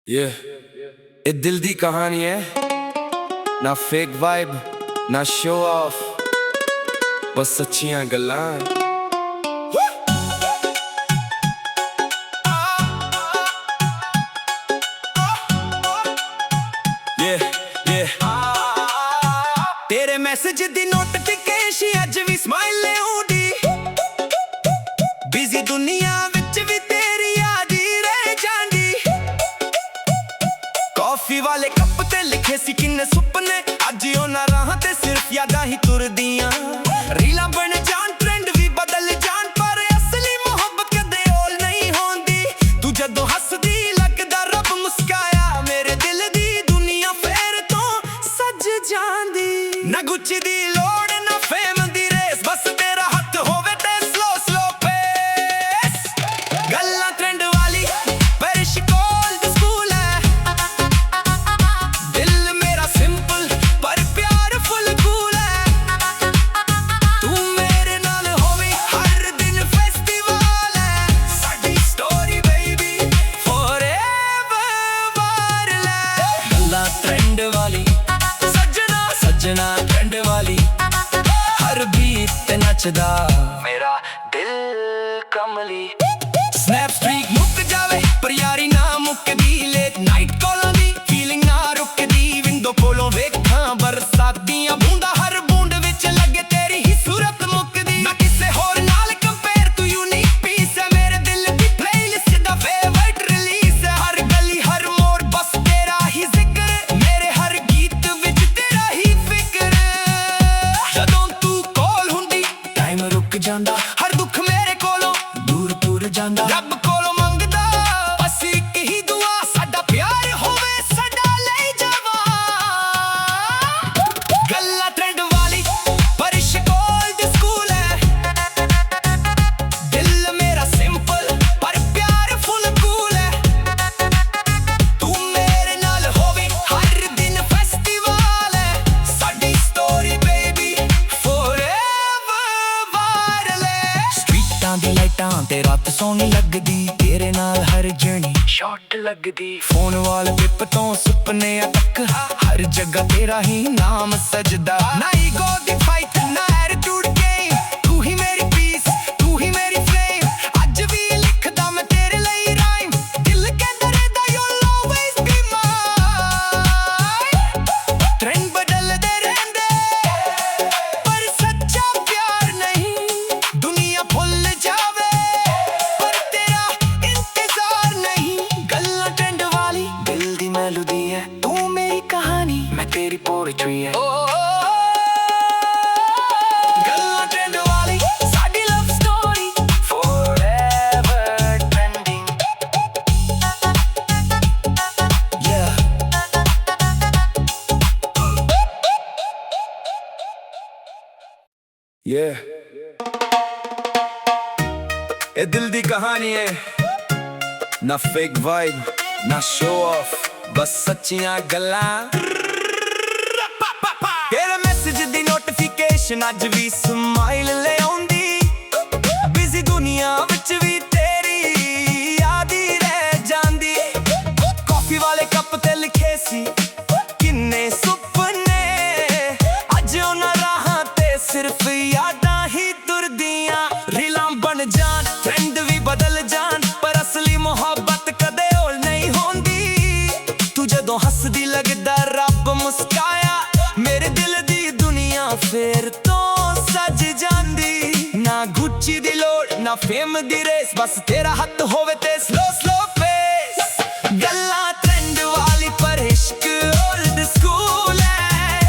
ये ये दिल दी कहानी है, ना फेक वाइब ना शो ऑफ, बस सच्चियां गल्लां। तेरे मैसेज दी नोटिफिकेशन अज भी स्माइल आउंदी, बिजी दुनिया विच भी तेरी याद ही रह जांदी। कॉफी वाले कप ते लिखे सी किन्ने सुपने, अज उन्हां राहां ते सिर्फ यादां ही तुरदियां। रीलां बन जान ट्रेंड भी बदल जान, पर असली मोहब्बत कदे ओल नहीं होंदी। तू जदों हसदी लगदा रब मुस्काया, मेरे दिल दी दुनिया फेर तो सज जांदी। ना गुच्ची दी लोड़ ना फेम दी रेस, बस तेरा हथ होवे ते स्लो स्लो पेस। गल्लां ट्रेंड वाली पर इश्क ओल्ड स्कूल है, दिल मेरा सिंपल पर प्यार फुल कूल है। तू मेरे नाल होवे हर दिन फेस्टिवल है, साडी स्टोरी बेबी फॉरएवर वायरल। गल्लां ट्रेंड वाली सजना सजना ट्रेंड वाली, हर बीट ते नचदा मेरा दिल कमली। स्नैप स्ट्रीक मुक जावे पर यारी ना मुकदी, लेट नाइट कॉलां दी फीलिंग ना रुकदी। विंडो कोलों वेखां बरसातियां बूंदा, हर बूंद विच लगे तेरी ही सूरत मुकदी। ना किसे होर नाल कंपेयर, तू यूनिक पीस है, मेरे दिल दी प्लेलिस्ट दा फेवरेट रिलीज है। हर गली हर मोड़ बस तेरा ही जिक्र, मेरे हर गीत विच तेरा ही फिक्र। जदों तू कोल हुंदी टाइम रुक जांदा, हर दुख मेरे कोलों दूर दूर जांदा। रब कोलों मंगदा बस इक ही दुआ, साडा प्यार होवे सदा ले जावा। गल्लां ट्रेंड वाली पर इश्क ओल्ड स्कूल है, दिल मेरा सिंपल पर प्यार फुल कूल है। तू मेरे नाल होवे हर दिन फेस्टिवल है, साडी स्टोरी बेबी फॉरएवर वायरल। स्ट्रीटां दी लाइटां ते रात सोहनी लगदी, तेरे नाल हर जर्नी शॉर्ट लगदी। फोन वाल पिप तो सुपने तक, हर जगह तेरा ही नाम सजदा। ना ईगो दी फाइट ना एटीट्यूड गेम, तू ही मेरी पीस तू ही मेरी फ्लेम। अज भी लिखदा मैं तेरे ਲਈ राइम, दिल कहंदा रहंदा you'll always be mine। Trend बदलदे रहंदे पर सच्चा प्यार नहीं, दुनिया भुल जावे पर तेरा इंतजार नहीं। गल्लां ट्रेंड वाली दिल दी मेलोडी है, तू मेरी कहानी मैं तेरी पोएट्री है। गल्लां ट्रेंड वाली साडी लव स्टोरी फॉरएवर ट्रेंडिंग। ये दिल दी कहानी है, ना फेक वाइब ना शो ऑफ, बस सच्चियां गल्लां। तेरे मैसेज दी नोटिफिकेशन अज भी स्माइल ले आउंदी, बिजी दुनिया विच भी तेरी याद ही रह जांदी। कॉफी वाले कप ते लिखे सी किन्ने सुपने, अज उन्हां राहां ते सिर्फ यादां ही तुरदियां। रीलां बन जान ट्रेंड भी बदल जान, पर असली मोहब्बत कदे ओल नहीं होंदी। तू जदों हसदी लगदा रब मुस्काया, मेरे दिल दी दुनिया फेर तो सज जांदी। ना गुच्ची दी लोड़ ना फेम दी रेस, बस तेरा हथ होवे ते स्लो स्लो पेस। गल्लां ट्रेंड वाली पर इश्क ओल्ड स्कूल है,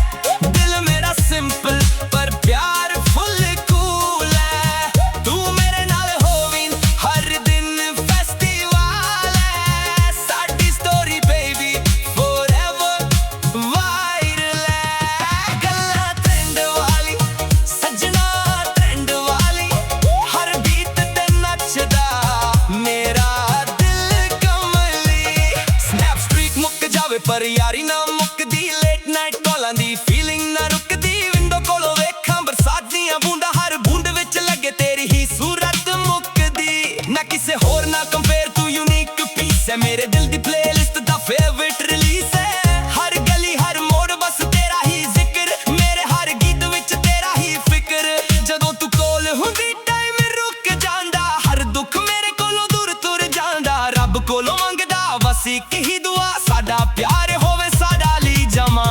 दिल मेरा सिंपल पर प्यार फुल कूल है। तू मेरे नाल होवी हर दिन फेस्टिवल है, साडी स्टोरी बेबी फॉरएवर वायरल। गल्लां ट्रेंड वाली सजना ट्रेंड वाली, हर बीट ते नचदा मेरा दिल कमली। स्नैप स्ट्रीक मुक जावे पर यारी ना मुकदी, लेट नाइट कॉलां दी फीलिंग ना रुकदी। विंडो कोलों वेखां बरसातियां बूंदा, हर बूंद विच लगे तेरी ही सूरत मुकदी। ना किसे होर ना कंपेयर, तू यूनिक पीस है, मेरे दिल दी प्लेलिस्ट दा बस एक ही दुआ साडा प्यार होवे साडा ली जमा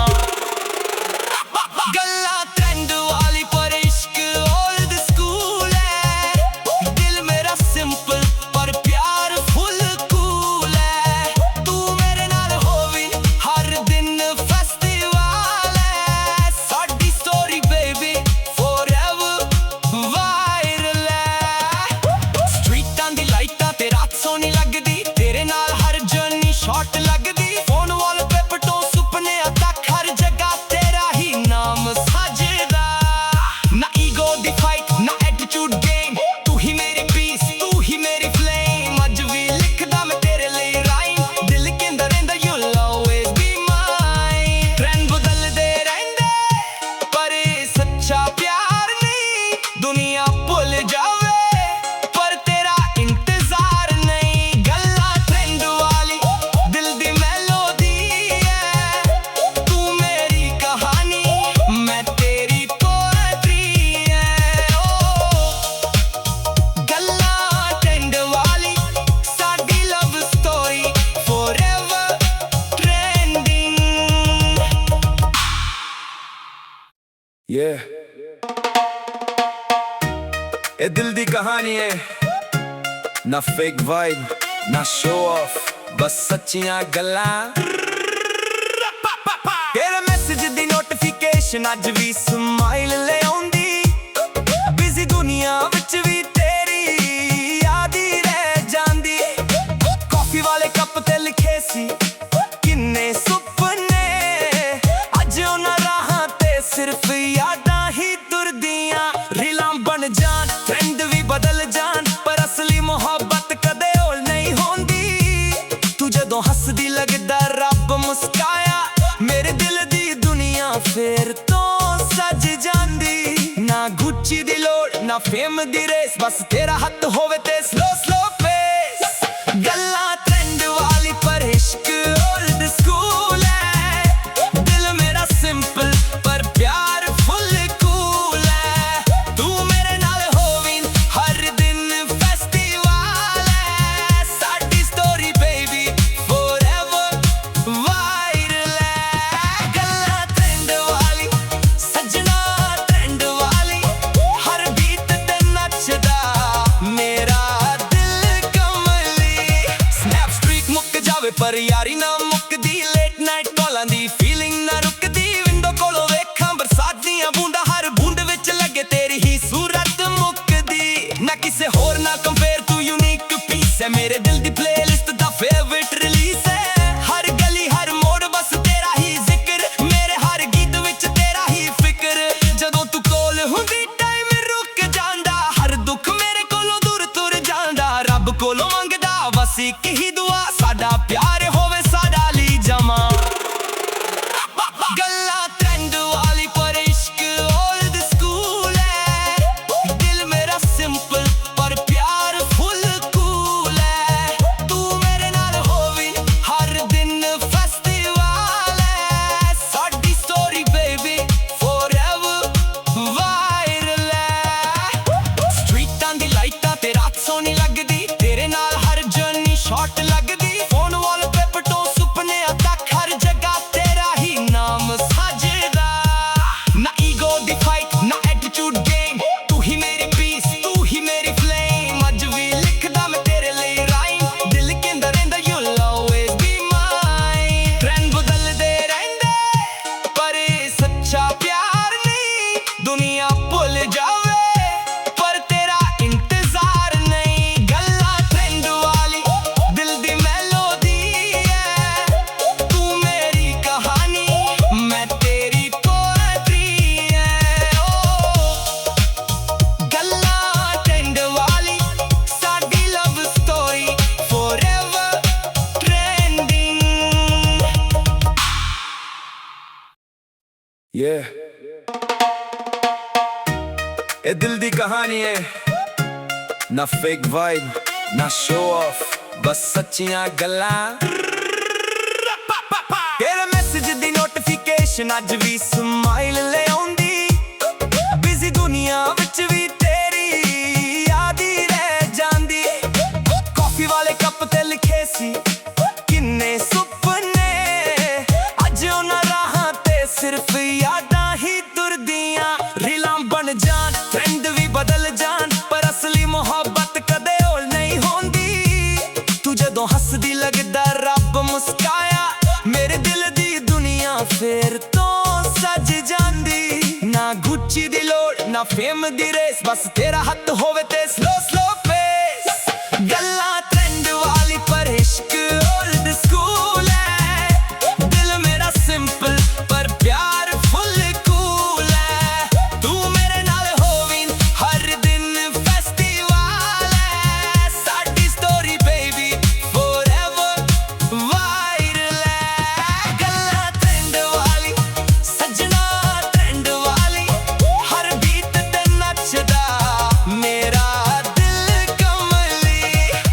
गल्ला ट्रेंड वाली पर इश्क ओल्ड स्कूल है दिल मेरा सिंपल पर प्यार फुल कूल है तू मेरे नाल होवी हर दिन फेस्टिवल है साडी स्टोरी बेबी फॉरएवर वायरल है स्ट्रीटां दी लाइटां ते रात सोनी लगदी तेरे नाल हर जर्नी शॉट लगदी फोन वॉलपेपर तो सुपने तक हर जगह तेरा ही नाम सजदा ना ईगो दी फाइट ना एटीट्यूड गेम तू ही मेरी पीस तू ही मेरी फ्लेम अज भी लिखदा मैं तेरे लिए राइम दिल कहंदा रहिंदा you'll always be mine trend बदलदे रहिंदे पर सच्चा प्यार नहीं दुनिया भुल जावे पर तेरा इंतजार नहीं गल्ला ट्रेंड वाली दिल दी मेलोडी है तू मेरी कहानी मैं तेरी पोएट्री है ओ गल्ला ट्रेंड वाली साडी लव स्टोरी फॉरएवर ट्रेंडिंग ये दिल दी कहानी है ना फेक वाइब ना शो ऑफ बस सच्चियां गल्लां तेरे मैसेज दी नोटिफिकेशन अज भी स्माइल ले आउंदी बिजी दुनिया विच भी तेरी याद ही रह जांदी कॉफी वाले कप ते लिखे सी किन्ने सुपने अज उन्हां राहां ते सिर्फ यादां ही तुरदियां रीलां बन जान ट्रेंड भी बदल जान पर असली मोहब्बत कदे होल नहीं होंदी तू जदों हसदी लगदा रब मुस्काया मेरे दिल दी दुनिया फिर तो सज जांदी ना गुच्ची दी लोड़ ना फेम दी रेस बस तेरा हथ होवे ते स्लो स्लो पेस गल्लां ट्रेंड वाली पर इश्क ओल्ड स्कूल है दिल मेरा सिंपल पर प्यार फुल कूल है तू मेरे नाल होवी हर दिन फेस्टिवल है साडी स्टोरी बेबी फॉरएवर वायरल है गल्ला ट्रेंड वाली सजना ट्रेंड वाली हर बीट ते नचदा मेरा दिल कमली स्नैप स्ट्रीक मुक जावे पर यारी ना मुकदी लेट नाइट कॉलां दी फीलिंग ना रुकदी विंडो कोलों वेखां बरसात दियां बूंदां हर बूंद विच लगे तेरी ही सूरत मुकदी ना किसे होर ना कंपेयर तू यूनिक पीस है मेरे दिल दी प्लेलिस्ट दा फेवरेट रिलीज है हर गली हर मोड़ बस तेरा ही जिक्र मेरे हर गीत विच तेरा ही फिक्र जदों तू कोल हुंदी टाइम रुक जांदा हर दुख मेरे कोलों दूर तुर जांदा रब कोलों मंगदा बस एक ही दुआ साडा प्यार होवे साडा ली जमा गल्ला ट्रेंड वाली पर इश्क ओल्ड स्कूल है दिल मेरा सिंपल पर प्यार फुल कूल है तू मेरे नाल होवी हर दिन फेस्टिवल है साडी स्टोरी बेबी फॉरएवर वायरल है स्ट्रीटां दी लाइटां ते रात सोनी लगदी तेरे नाल हर जर्नी शॉट लगदी फोन वॉलपेपर तो सुपने तक हर जगह तेरा ही नाम सजदा ना ईगो दी फाइट ना एटीट्यूड गेम तू ही मेरी पीस तू ही मेरी फ्लेम अज भी लिखदा मैं तेरे लिए राइम दिल कहंदा रहिंदा you'll always be mine trend बदलदे रहिंदे पर सच्चा प्यार नहीं दुनिया भुल जावे पर तेरा इंतजार नहीं गल्ला ट्रेंड वाली दिल दी मेलोडी है तू मेरी कहानी मैं तेरी पोएट्री है ओ गल्ला ट्रेंड वाली साडी लव स्टोरी फॉरएवर ट्रेंडिंग ये दिल दी कहानी है ना फेक वाइब ना शो ऑफ बस सच्चियां गल्लां तेरे मैसेज दी नोटिफिकेशन अज भी स्माइल ले आउंदी बिजी दुनिया विच भी तेरी याद ही रह जांदी कॉफी वाले कप ते लिखे सी कि ਫੇਮ ਦੀ ਰੇਸ ਬਸ ਤੇਰਾ ਹੱਥ ਹੋਵੇ ਤੇ ਸਲੋ ਸਲੋ ਪੇਸ ਗੱਲਾਂ ਟ੍ਰੈਂਡ ਵਾਲੀ ਪਰ ਇਸ਼ਕ ਓਲਡ ਸਕੂਲ ਹੈ ਦਿਲ ਮੇਰਾ ਸਿੰਪਲ ਪਰ ਪਿਆਰ ਫੁੱਲ ਕੂਲ ਹੈ ਤੂੰ ਮੇਰੇ ਨਾਲ ਹੋਵੀਂ ਹਰ ਦਿਨ ਫੈਸਟੀਵਲ ਹੈ ਸਾਡੀ ਸਟੋਰੀ ਬੇਬੀ ਫੋਰਐਵਰ ਵਾਇਰਲ ਹੈ ਗੱਲਾਂ ਟ੍ਰੈਂਡ ਵਾਲੀ ਸੱਜਣਾ ਟ੍ਰੈਂਡ ਵਾਲੀ ਹਰ ਬੀਟ ਤੇ ਨੱਚਦਾ ਮੇਰਾ ਦਿਲ ਕਮਲੀ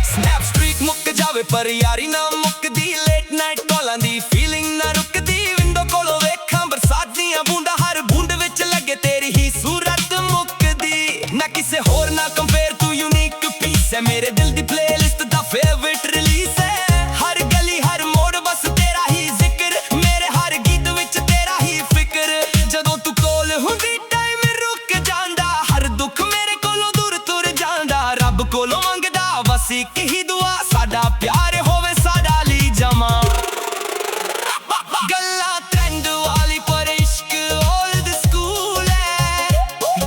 ਸਨੈਪ ਸਟ੍ਰੀਕ ਮੁੱਕ ਜਾਵੇ ਪਰ ਯਾਰੀ ਨਾ ਮੁੱਕਦੀ ਲੇਟ ਨਾਈਟ ਕਾਲਾਂ ਦੀ ਫੀਲਿੰਗ ਨਾ ਰੁਕਦੀ ਵਿੰਡੋ ਕੋਲੋਂ ਵੇਖਾਂ ਬਰਸਾਤ ਦੀਆਂ ਬੂੰਦਾਂ ਹਰ ਬੂੰਦ ਵਿੱਚ ਲੱਗੇ ਤੇਰੀ ਹੀ ਸੂਰਤ ਮੁੱਕਦੀ ਨਾ ਕਿਸੇ ਹੋਰ ਨਾਲ ਕੰਪੇਅਰ ਤੂੰ ਯੂਨੀਕ ਪੀਸ ਹੈ ਮੇਰੇ ਦਿਲ ਦੀ ਪਲੇਲਿਸਟ ਦਾ ਫੇਵਰਿਟ ਰਿਲੀਜ਼ ਹੈ ਹਰ ਗਲੀ ਹਰ ਮੋੜ ਬਸ ਤੇਰਾ ਹੀ ਜ਼ਿਕਰ ਮੇਰੇ ਹਰ ਗੀਤ ਵਿੱਚ ਤੇਰਾ ਹੀ ਫਿਕਰ ਜਦੋਂ ਤੂੰ ਕੋਲ ਹੁੰਦੀ ਟਾਈਮ ਰੁਕ ਜਾਂਦਾ ਹਰ ਦੁੱਖ ਮੇਰੇ ਕੋਲੋਂ ਦੂਰ ਤੁਰ ਜਾਂਦਾ ਰੱਬ ਕੋਲੋਂ ਮੰਗਦਾ ਬਸ ਇੱਕ ਹੀ ਦੁਆ ਸਾਡਾ ਪਿਆਰ ਹੋਵੇ ਸਾਡਾ ਲਈ ਜਮਾ ਗੱਲਾਂ ਟ੍ਰੈਂਡ ਵਾਲੀ ਪਰ ਇਸ਼ਕ ਓਲਡ ਸਕੂਲ ਹੈ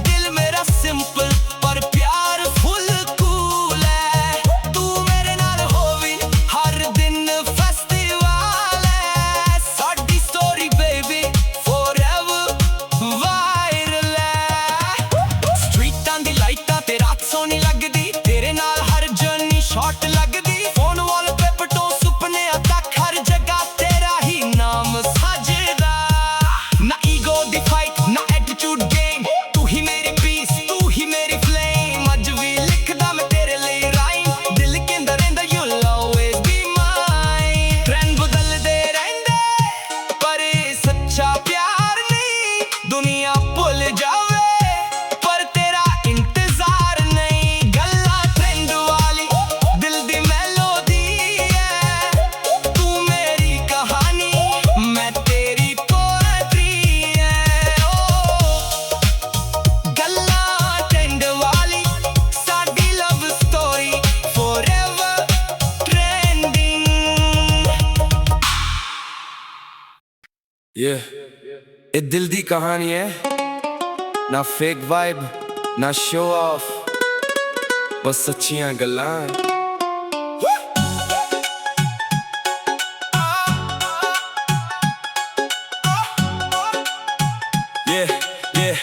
ਦਿਲ ਮੇਰਾ ਸਿੰਪਲ ਪਰ ਪਿਆਰ ਫੁੱਲ ਕੂਲ ਹੈ ਤੂੰ ਮੇਰੇ ਨਾਲ ਹੋਵੀਂ ਹਰ ਦਿਨ ਫੈਸਟੀਵਲ ਹੈ ਸਾਡੀ ਸਟੋਰੀ ਬੇਬੀ ਫੋਰਐਵਰ ਵਾਇਰਲ ਹੈ ਸਟਰੀਟਾਂ ਦੀ ਲਾਈਟਾਂ ਤੇ ਰਾਤ ਸੋਹਣੀ ਲੱਗਦੀ ਤੇਰੇ ਨਾਲ ਹਰ ਜਰਨੀ ਸ਼ਾਰਟ ਲੱਗਦੀ ਫੋਨ ਵਾਲਪੇਪਰ ਤੋਂ ਸੁਪਨਿਆਂ ਤੱਕ ਹਰ ਜਗ੍ਹਾ ਤੇਰਾ ਹੀ ਨਾਮ ਸਜਦਾ ਨਾ ਈਗੋ ਦੀ ਫਾਈਟ ਨਾ ਐਟੀਟਿਊਡ ਗੇਮ ਤੂੰ ਹੀ ਮੇਰੀ ਪੀਸ ਤੂੰ ਹੀ ਮੇਰੀ ਫਲੇਮ ਅੱਜ ਵੀ ਲਿਖਦਾ ਮੈਂ ਤੇਰੇ ਲਈ ਰਾਈਮ ਦਿਲ ਕਹਿੰਦਾ ਰਹਿੰਦਾ you'll always be mine trend ਬਦਲਦੇ ਰਹਿੰਦੇ ਪਰ ਇਹ ਸੱਚਾ ਪਿਆਰ ਨਹੀਂ ਦੁਨੀਆ ਭੁੱਲ ਜਾਵੇ ਪਰ ਤੇਰਾ ਇੰਤਜ਼ਾਰ ਨਹੀਂ ਗੱਲਾਂ ਟ੍ਰੈਂਡ ਵਾਲੀ ਦਿਲ ਦੀ ਮੈਲੋਡੀ ਹੈ ਤੂੰ ਮੇਰੀ ਕਹਾਣੀ ਮੈਂ ਤੇਰੀ ਪੋਇਟਰੀ ਹੈ ਓ ਗੱਲਾਂ ਟ੍ਰੈਂਡ ਵਾਲੀ ਸਾਡੀ love story forever trending Yeah, ਇਹ ਦਿਲ ਦੀ ਕਹਾਣੀ ਹੈ ਨਾ ਫੇਕ ਵਾਈਬ ਨਾ ਸ਼ੋ ਆਫ ਬਸ ਸੱਚੀਆਂ ਗੱਲਾਂ Yeah, yeah.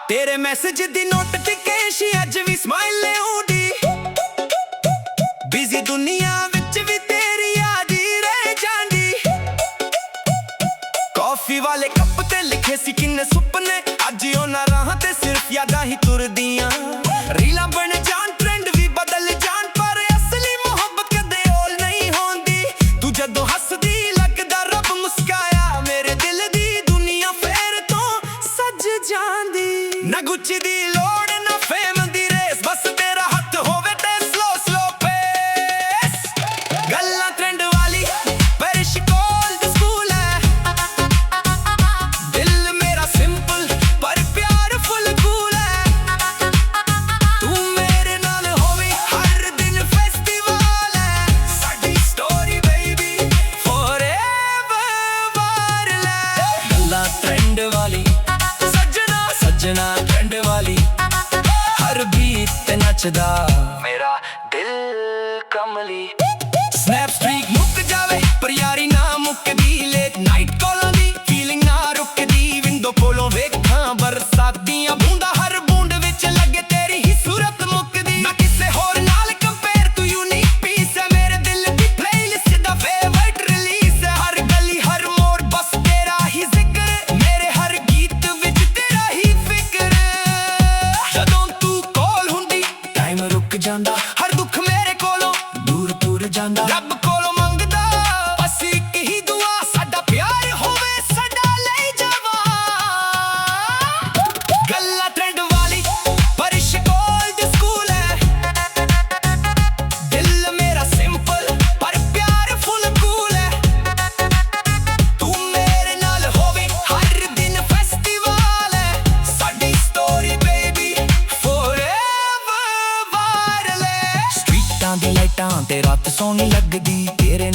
ਤੇਰੇ ਮੈਸੇਜ ਦੀ ਨੋਟੀਫਿਕੇਸ਼ਨ ਅੱਜ ਵੀ ਸਮਾਈਲ ਆਉਂਦੀ ਬਿਜ਼ੀ ਦੁਨੀਆ ਵਿੱਚ ਵੀ ਤੇਰੀ ਯਾਦ ਹੀ ਰਹਿ ਜਾਂਦੀ ਕਾਫੀ ਵਾਲੇ ਕੱਪ ਤੇ ਲਿਖੇ ਸੀ ਕਿੰਨੇ ਸੁਪਨੇ ਅੱਜ ਉਹਨਾਂ ਰਾਹਾਂ ਤੇ ਸਿਰਫ ਯਾਦਾਂ ਹੀ ਤੁਰਦੀਆਂ ਰੀਲਾਂ ਬਣ ਜਾਣ ਟ੍ਰੈਂਡ ਵੀ ਬਦਲ ਜਾਣ ਪਰ ਅਸਲੀ ਮੁਹੱਬਤ ਕਦੇ ਓਲ ਨਹੀਂ ਹੁੰਦੀ ਤੂੰ ਜਦੋਂ ਹੱਸਦੀ ਲੱਗਦਾ ਰੱਬ ਮੁਸਕਾਇਆ ਮੇਰੇ ਦਿਲ ਦੀ ਦੁਨੀਆ ਫੇਰ ਤੋਂ ਸੱਜ ਜਾਂਦੀ ਨਾ ਗੁੱਚੀ ਦੀ ਲੋੜ ਨਾ ਫੇਮ ਦੀ ਰੇਸ ਬਸ ਤੇਰਾ ਹੱਥ ਹੋਵੇ ਤੇ ਸਲੋ ਸਲੋ ਪੇਸ ਗੱਲਾਂ ਟ੍ਰੈਂਡ ਵਾਲੀ ਪਰ ਇਸ਼ਕ ਓਲਡ ਸਕੂਲ ਹੈ ਦਿਲ ਮੇਰਾ ਸਿੰਪਲ ਪਰ ਪਿਆਰ ਫੁੱਲ ਕੂਲ ਹੈ ਤੂੰ ਮੇਰੇ ਨਾਲ ਹੋਵੇ ਹਰ ਦਿਨ ਫੈਸਟੀਵਲ ਹੈ ਸਾਡੀ ਸਟੋਰੀ ਬੇਬੀ ਫੋਰਐਵਰ ਵਾਇਰਲ ਹੈ ਗੱਲਾਂ ਟ੍ਰੈਂਡ ਵਾਲੀ ਸੱਜਣਾ ਸੱਜਣਾ ਟ੍ਰੈਂਡ ਵਾਲੀ ਹਰ ਬੀਟ ਤੇ ਨੱਚਦਾ ਮੇਰਾ ਦਿਲ ਕਮਲੀ ਸਨੈਪ ਸਟ੍ਰੀਕ ਮੁੱਕ ਜਾਵੇ ਪਰ ਯਾਰੀ ਨਾ ਮੁੱਕਦੀ ਲੇਟ ਨਾਈਟ ਕਾਲਾਂ ਦੀ ਫੀਲਿੰਗ ਨਾ ਰੁਕਦੀ ਵਿੰਡੋ ਕੋਲੋਂ ਵੇਖਾਂ ਬਰਸਾਤ ਦੀਆਂ ਬੂੰਦਾਂ ਹਰ ਬੂੰਦ ਵਿੱਚ ਲੱਗੇ ਤੇਰੀ ਹੀ ਸੂਰਤ ਮੁੱਕਦੀ ਨਾ ਕਿਸੇ ਹੋਰ ਨਾਲ ਕੰਪੇਅਰ ਤੂੰ ਯੂਨੀਕ ਪੀਸ ਹੈ ਮੇਰੇ ਦਿਲ ਦੀ ਪਲੇਲਿਸਟ ਦਾ ਫੇਵਰਿਟ ਰਿਲੀਜ਼ ਹੈ ਹਰ ਗਲੀ ਹਰ ਮੋੜ ਬਸ ਤੇਰਾ ਹੀ ਜ਼ਿਕਰ ਮੇਰੇ ਹਰ ਗੀਤ ਵਿੱਚ ਤੇਰਾ ਹੀ ਫਿਕਰ ਜਦੋਂ ਤੂੰ ਕੋਲ ਹੁੰਦੀ ਟਾਈਮ ਰੁਕ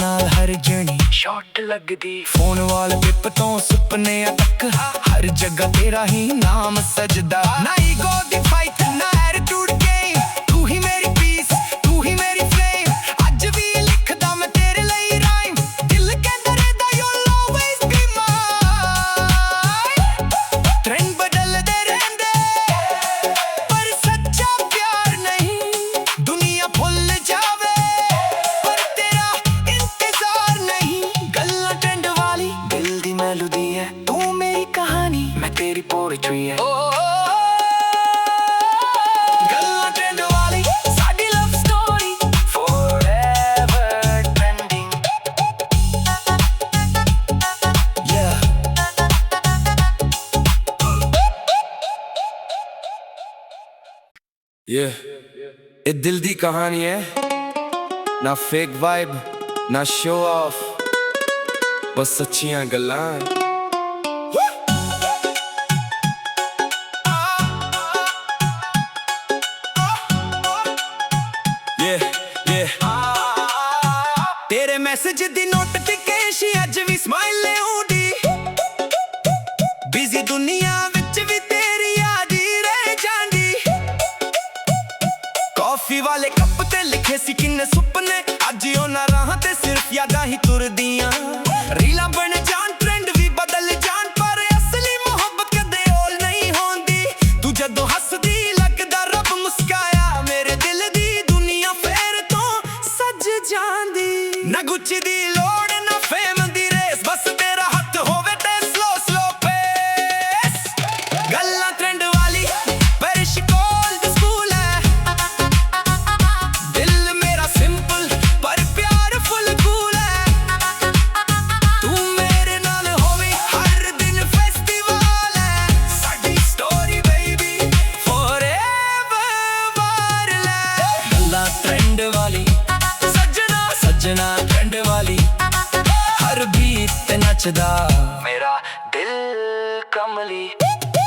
ਨਾਲ ਹਰ ਜਣੀ ਸ਼ਾਟ ਲੱਗਦੀ ਫੋਨ ਵਾਲ ਪਿੱਪ ਤੋਂ ਸੁਪਨਿਆਂ ਤੱਕ ਹਰ ਜਗ੍ਹਾ ਤੇਰਾ ਹੀ ਨਾਮ ਸਜਦਾ ਨਾ ਈਗੋ ਦੀ ਫਾਈਟ ਨਾ ਐਟੀਟਿਊਡ ਗੇਮ ਤੂੰ ਹੀ ਮੇਰੀ ਪੀਸ ਤੂੰ ਹੀ ਮੇਰੀ ਫਲੇਮ ਅੱਜ ਵੀ ਲਿਖਦਾ ਮੈਂ ਤੇਰੇ ਲਈ ਰਾਈਮ ਦਿਲ ਕਹਿੰਦਾ ਰਹਿੰਦਾ you'll always be mine trend ਬਦਲਦੇ ਰਹਿੰਦੇ ਪਰ ਸੱਚਾ ਪਿਆਰ ਨਹੀਂ ਦੁਨੀਆ ਭੁੱਲ ਜਾਵੇ ਪਰ ਤੇਰਾ ਇੰਤਜ਼ਾਰ ਨਹੀਂ ਗੱਲਾਂ ਟ੍ਰੈਂਡ ਵਾਲੀ ਦਿਲ ਦੀ ਮੈਲੋਡੀ ਹੈ ਤੂੰ ਮੇਰੀ ਕਹਾਣੀ ਮੈਂ ਤੇਰੀ ਪੋਇਟਰੀ ਹੈ ਗੱਲਾਂ ਟ੍ਰੈਂਡ ਵਾਲੀ ਸਾਡੀ love story forever trending yeah ਇਹ ਦਿਲ ਦੀ ਕਹਾਣੀ ਹੈ ਨਾ ਫੇਕ ਵਾਈਬ ਨਾ ਸ਼ੋ ਆਫ ਬਸ ਸੱਚੀਆਂ ਗੱਲਾਂ ਤੇਰੇ ਮੈਸੇਜ ਦੀ ਨੋਟੀਫਿਕੇਸ਼ਨ ਅੱਜ ਵੀ ਸਮਾਈਲ ਲਿਆਉਂਦੀ ਬਿਜ਼ੀ ਦੁਨੀਆ ਵਿੱਚ ਵੀ ਤੇਰੀ ਯਾਦ ਹੀ ਰਹਿ ਜਾਂਦੀ ਕਾਫੀ ਵਾਲੇ ਕੱਪ ਤੇ ਲਿਖੇ ਸੀ ਕਿੰਨੇ ਸੁਪਨੇ ਅੱਜ ਉਹਨਾਂ ਰਾਹਾਂ ਤੇ ਸਿਰਫ ਯਾਦਾਂ ਹੀ ਤੁਰਦੀਆਂ ਰੀਲਾਂ ਬਣ ਜਾਣ ਟ੍ਰੈਂਡ ਵੀ ਬਦਲ ਜਾਣ ਪਰ ਅਸਲੀ ਮੁਹੱਬਤ ਕਦੇ ਓਲ ਨਹੀਂ ਹੁੰਦੀ ਤੂੰ ਜਦੋਂ ਹੱਸਦੀ ਲੱਗਦਾ ਰੱਬ ਮੁਸਕਾਇਆ ਮੇਰੇ ਦਿਲ ਦੀ ਦੁਨੀਆ ਫੇਰ ਤੋਂ ਸੱਜ ਜਾਂਦੀ ਨਾ ਗੁੱਚੀ ਦੀ ਲੋੜ ਨਾ ਫੇਮ ਦੀ ਰੇਸ ਬਸ ਤੇਰਾ ਹੱਥ ਹੋਵੇ ਤੇ ਸਲੋ ਪੇਸ ਗੱਲਾਂ ਟ੍ਰੈਂਡ ਵਾਲੀ ਪਰਿਸ਼ ਕੋਲ ਦੀ ਸਕੂਲ ਹੈ ਦਿਲ ਮੇਰਾ ਸਿੰਪਲ ਪਰ ਪਿਆਰ ਫੁੱਲ ਕੂਲ ਹੈ ਤੂੰ ਮੇਰੇ ਨਾਲ ਹੋਵੇ ਹਰ ਦਿਨ ਫੈਸਟੀਵਲ ਹੈ ਸਾਡੀ ਸਟੋਰੀ ਬੇਬੀ forever ਵਾਇਰਲ ਗੱਲਾਂ ਟ੍ਰੈਂਡ ਵਾਲੀ ਸੱਜਣਾ ਟ੍ਰੈਂਡ ਵਾਲੀ ਹਰ ਬੀਟ ਤੇ ਨੱਚਦਾ ਮੇਰਾ ਦਿਲ ਕਮਲੀ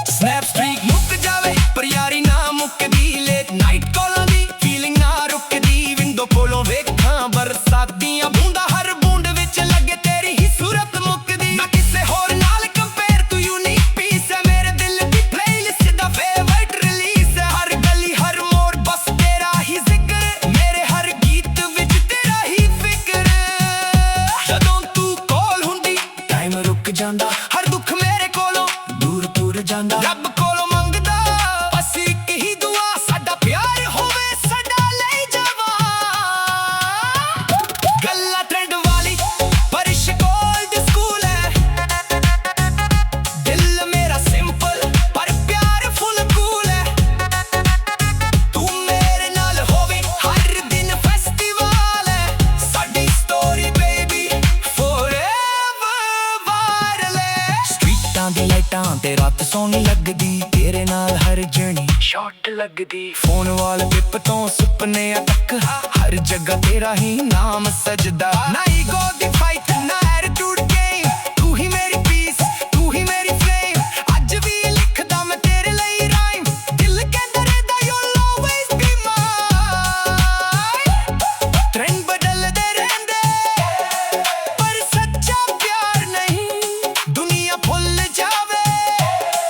ਸਨੈਪ ਸਟ੍ਰੀਕ ਮੁੱਕ ਜਾਵੇ ਪਰ ਯਾਰੀ ਨਾ ਮੁੱਕਦੀ ਲੇਟ ਨਾਈਟ ਕਾਲਾਂ ਦੀ ਫੀਲਿੰਗ ਨਾ ਰੁਕਦੀ ਵਿੰਡੋ ਕੋਲੋਂ ਵੇਖਾਂ ਬਰਸਾਤ ਦੀਆਂ ਬੂੰਦਾਂ ਹਰ ਬੂੰਦ ਵਿੱਚ ਲੱਗੇ ਤੇਰੀ ਹੀ ਸੂਰਤ ਮੁੱਕਦੀ ਨਾ ਕਿਸੇ ਹੋਰ ਨਾਲ ਕੰਪੇਅਰ ਤੂੰ ਯੂਨੀਕ ਪੀਸ ਹੈ ਮੇਰੇ ਦਿਲ ਦੀ ਪਲੇਲਿਸਟ ਦਾ ਫੇਵਰਿਟ ਰਿਲੀਜ਼ ਹੈ ਹਰ ਗਲੀ ਹਰ ਮੋੜ ਬਸ ਤੇਰਾ ਹੀ ਜ਼ਿਕਰ ਮੇਰੇ ਹਰ ਗੀਤ ਵਿੱਚ ਤੇਰਾ ਹੀ ਫਿਕਰ ਜਦੋਂ ਤੂੰ ਕੋਲ ਹੁੰਦੀ ਟਾਈਮ ਰੁਕ ਜਾਂਦਾ ਹਰ ਦੁੱਖ ਮੇਰੇ ਕੋਲੋਂ ਦੂਰ ਜਾਂਦਾ ਰੱਬ ਕੋਲੋਂ ਮੰਗਦਾ ਬਸ ਇੱਕ ਹੀ ਦੁਆ ਸਾਡਾ ਪਿਆਰ ਹੋਵੇ ਸਦਾ ਲਈ ਜਾਵਾਂ ਗੱਲਾਂ ਟ੍ਰੈਂਡ ਵਾਲੀ ਪਰਿਸ਼ ਕੋਲ ਦੀ ਸਕੂਲ ਹੈ ਦਿਲ ਮੇਰਾ ਸਿੰਪਲ ਪਰ ਪਿਆਰ ਫੁੱਲ ਕੂਲ ਹੈ ਤੂੰ ਮੇਰੇ ਨਾਲ ਹੋਵੇ ਹਰ ਦਿਨ ਫੈਸਟੀਵਲ ਹੈ ਸਾਡੀ ਸਟੋਰੀ ਬੇਬੀ forever ਵਾਇਰਲ ਸਟਰੀਟਾਂ ਦੀ ਲਾਈਟਾਂ ਤੇ ਰਾਤ ਸੋਹਣੀ ਲੱਗਦੀ ਤੇਰੇ ਨਾਲ ਹਰ ਜਣੀ ਸ਼ਾਟ ਲੱਗਦੀ ਫੋਨ ਵਾਲ ਪਿੱਪ ਤੋਂ ਸੁਪਨਿਆਂ ਤੱਕ ਹਰ ਜਗ੍ਹਾ ਤੇਰਾ ਹੀ ਨਾਮ ਸਜਦਾ ਨਾ ਈਗੋ ਦੀ ਫਾਈਟ ਨਾ ਐਟੀਟਿਊਡ ਗੇਮ ਤੂੰ ਹੀ ਮੇਰੀ ਪੀਸ ਤੂੰ ਹੀ ਮੇਰੀ ਫਲੇਮ ਅੱਜ ਵੀ ਲਿਖਦਾ ਮੈਂ ਤੇਰੇ ਲਈ ਰਾਈਮ ਦਿਲ ਕਹਿੰਦਾ ਰਹਿੰਦਾ you'll always be mine trend ਬਦਲਦੇ ਰਹਿੰਦੇ ਪਰ ਸੱਚਾ ਪਿਆਰ ਨਹੀਂ ਦੁਨੀਆ ਭੁੱਲ ਜਾਵੇ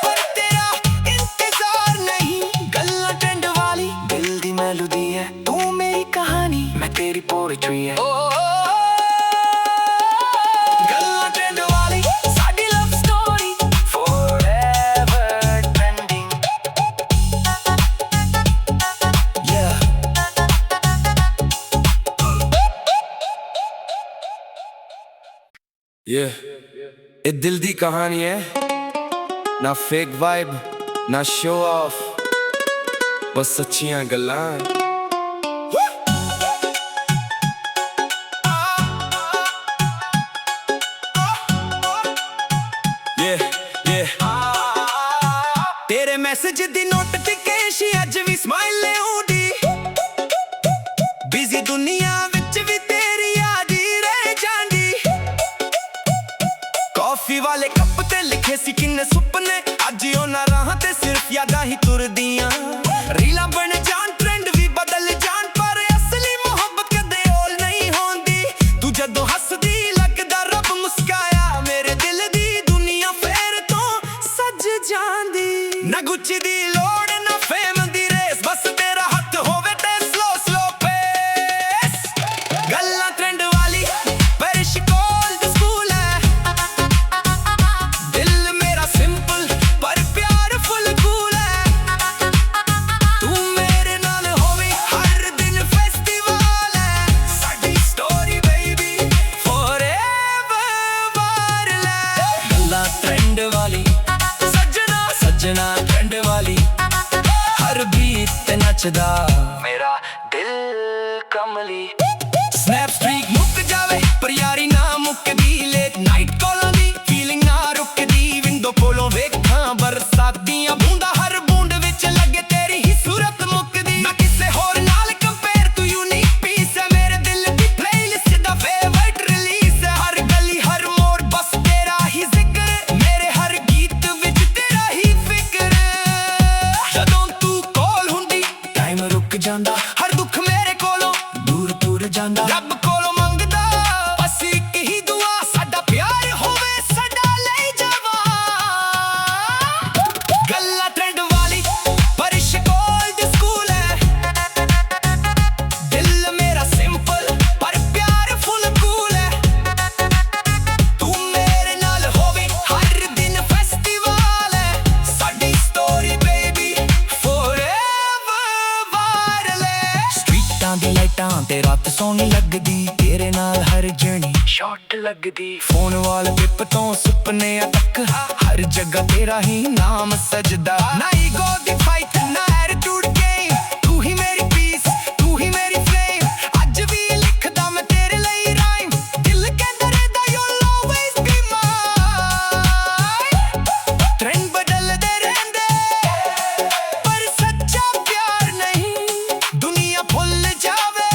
ਪਰ ਤੇਰਾ ਇੰਤਜ਼ਾਰ ਨਹੀਂ ਗੱਲਾਂ ਟ੍ਰੈਂਡ ਵਾਲੀ ਦਿਲ ਦੀ ਮੈਲੋਡੀ ਹੈ ਤੂੰ ਮੇਰੀ ਕਹਾਣੀ ਮੈਂ ਤੇਰੀ ਪੋਇਟਰੀ ਹੈ ਗੱਲਾਂ ਟ੍ਰੈਂਡ ਵਾਲੀ ਸਾਡੀ love story forever trending yeah ਇਹ ਦਿਲ ਦੀ ਕਹਾਣੀ ਹੈ ਨਾ ਫੇਕ ਵਾਈਬ ਨਾ ਸ਼ੋ ਆਫ ਬਸ ਸੱਚੀਆਂ ਗੱਲਾਂ ਤੇਰੇ ਮੈਸੇਜ ਦੀ ਨੋਟੀਫਿਕੇਸ਼ਨ ਅੱਜ ਵੀ ਸਮਾਈਲ ਲਿਆਉਂਦੀ ਬਿਜ਼ੀ ਦੁਨੀਆ ਵਿੱਚ ਵੀ ਤੇਰੀ ਯਾਦ ਹੀ ਰਹਿ ਜਾਂਦੀ ਕਾਫੀ ਵਾਲੇ ਕੱਪ ਤੇ ਲਿਖੇ ਸੀ ਕਿੰਨੇ ਸੁਪਨੇ ਅੱਜ ਉਹਨਾਂ ਰਾਹਾਂ ਤੇ ਸਿਰਫ ਯਾਦਾਂ ਹੀ ਤੁਰਦੀਆਂ ਰੀਲਾਂ ਬਣ ਜਾਣ ਟ੍ਰੈਂਡ ਵੀ ਬਦਲ ਜਾਣ ਪਰ ਅਸਲੀ ਮੁਹੱਬਤ ਕਦੇ ਓਲ ਨਹੀਂ ਹੁੰਦੀ ਤੂੰ ਜਦੋਂ ਗੁੱਚੀ ਦੀ ਲੋੜ ਨਾ ਫੇਮ ਦੀ ਰੇਸ ਬਸ ਤੇਰਾ ਹੱਥ ਹੋਵੇ ਤੇ ਸਲੋ ਪੇਸ ਗੱਲਾਂ ਟ੍ਰੈਂਡ ਵਾਲੀ ਪਰਿਸ਼ ਕੋਲਡ ਸਕੂਲ ਹੈ ਦਿਲ ਮੇਰਾ ਸਿੰਪਲ ਪਰ ਪਿਆਰ ਫੁੱਲ ਕੂਲ ਹੈ ਤੂੰ ਮੇਰੇ ਨਾਲ ਹੋਵੇ ਹਰ ਦਿਨ ਫੈਸਟੀਵਲ ਹੈ ਸਾਡੀ ਸਟੋਰੀ ਬੇਬੀ ਫੋਰਐਵਰ ਵਾਇਰਲ ਗੱਲਾਂ ਟ੍ਰੈਂਡ ਵਾਲੀ ਸੱਜਣਾ ਟ੍ਰੈਂਡ ਵਾਲੀ ਹਰ ਬੀਟ ਤੇ ਨੱਚਦਾ ਮੇਰਾ ਦਿਲ ਕਮਲੀ ਸਨੈਪ ਸਟ੍ਰੀਕ ਮੁੱਕ ਜਾਵੇ ਪਰ ਯਾਰੀ ਨਾ ਮੁੱਕਦੀ ਲੇਟ ਨਾਈਟ ਕਾਲਾਂ ਦੀ ਫੀਲਿੰਗ ਨਾ ਰੁਕਦੀ ਵਿੰਡੋ ਕੋਲੋਂ ਵੇਖਾਂ ਬਰਸਾਤੀਆਂ ਬੂੰਦਾਂ ਹਰ ਬੂੰਦ ਵਿੱਚ ਲੱਗੇ ਤੇਰੀ ਹੀ ਸੂਰਤ ਮੁੱਕਦੀ ਨਾ ਕਿਸੇ ਹੋਰ ਨਾਲ ਕੰਪੇਅਰ ਤੂੰ ਯੂਨੀਕ ਪੀਸ ਹੈ ਮੇਰੇ ਦਿਲ ਦੀ ਪਲੇਲਿਸਟ ਦਾ ਫੇਵਰਟ ਰਿਲੀਜ਼ ਹੈ ਹਰ ਗਲੀ ਹਰ ਮੋੜ ਬਸ ਤੇਰਾ ਹੀ ਜ਼ਿਕਰ ਮੇਰੇ ਹਰ ਗੀਤ ਵਿੱਚ ਤੇਰਾ ਹੀ ਫਿਕਰ ਜਦੋਂ ਤੂੰ ਕੋਲ ਹੁੰਦੀ ਟਾਈਮ ਰੁਕ ਜਾਂਦਾ ਹਰ ਦੁੱਖ ਮੇਰੇ ਕੋਲੋਂ ਦੂਰ ਜਾਂਦਾ ਰੱਬ ਕੋਲੋਂ ਮੰਗਦਾ ਬਸ ਇੱਕ ਹੀ ਦੁਆ ਸਾਡਾ ਪਿਆਰ ਹੋਵੇ ਸਦਾ ਲਈ ਜਾਵਾ ਗੱਲਾਂ ਟ੍ਰੈਂਡ ਵਾਲੀ ਪਰਿਸ਼ ਕੋਲਡ ਸਕੂਲ ਹੈ ਦਿਲ ਮੇਰਾ ਸਿੰਪਲ ਪਰ ਪਿਆਰ ਫੁੱਲ ਕੂਲ ਹੈ ਤੂੰ ਮੇਰੇ ਨਾਲ ਹੋਵੇ ਹਰ ਦਿਨ ਫੈਸਟੀਵਲ ਹੈ ਸਾਡੀ ਸਟੋਰੀ ਬੇਬੀ ਫੋਰਐਵਰ ਵਾਇਰਲ ਹੈ ਸਟਰੀਟਾਂ ਦੀ ਲਾਈਟਾਂ ਤੇ ਰਾਤ ਸੋਹਣੀ ਲੱਗਦੀ ਤੇਰੇ ਨਾਲ ਹਰ ਜਰਨੀ ਸ਼ਾਰਟ ਲੱਗਦੀ ਫੋਨ ਵਾਲ ਪਿੱਪ ਤੋਂ ਸੁਪਨੇ ਤੱਕ ਹਰ ਜਗ੍ਹਾ ਤੇਰਾ ਹੀ ਨਾਮ ਸਜਦਾ ਨਾ ਈਗੋ ਦੀ ਫਾਈਟ ਨਾ ਐਟੀਟਿਊਡ ਗੇਮ ਤੂੰ ਹੀ ਮੇਰੀ ਪੀਸ ਤੂੰ ਹੀ ਮੇਰੀ ਫਲੇਮ ਅੱਜ ਵੀ ਲਿਖਦਾ ਮੈਂ ਤੇਰੇ ਲਈ ਰਾਈਮ ਦਿਲ ਕਹਿੰਦਾ ਰਹਿੰਦਾ you'll always be mine trend ਬਦਲਦੇ ਰਹਿੰਦੇ ਪਰ ਸੱਚਾ ਪਿਆਰ ਨਹੀਂ ਦੁਨੀਆ ਭੁੱਲ ਜਾਵੇ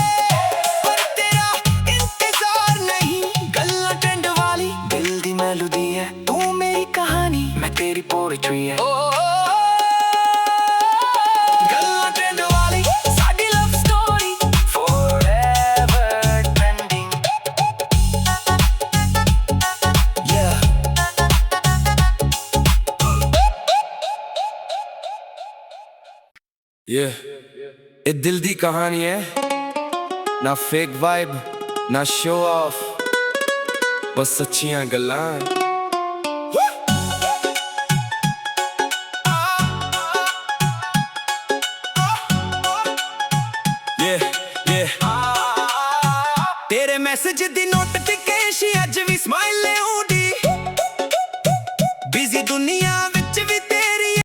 ਪਰ ਤੇਰਾ ਇੰਤਜ਼ਾਰ ਨਹੀਂ ਗੱਲਾਂ ਟ੍ਰੈਂਡ ਵਾਲੀ ਦਿਲ ਦੀ ਮੈਲੋਡੀ ਹੈ ਤੂੰ ਮੇਰੀ ਕਹਾਣੀ ਮੈਂ ਤੇਰੀ ਪੋਇਟਰੀ ਹੈ ਗੱਲਾਂ ਟ੍ਰੈਂਡ ਵਾਲੀ ਸਾਡੀ love story forever trending yeah ਇਹ ਦਿਲ ਦੀ ਕਹਾਣੀ ਹੈ ਨਾ ਫੇਕ ਵਾਈਬ ਨਾ ਸ਼ੋ ਆਫ ਬਸ ਸੱਚੀਆਂ ਗੱਲਾਂ ਤੇਰੇ ਮੈਸੇਜ ਦੀ ਨੋਟੀਫਿਕੇਸ਼ਨ ਅੱਜ ਵੀ ਸਮਾਈਲ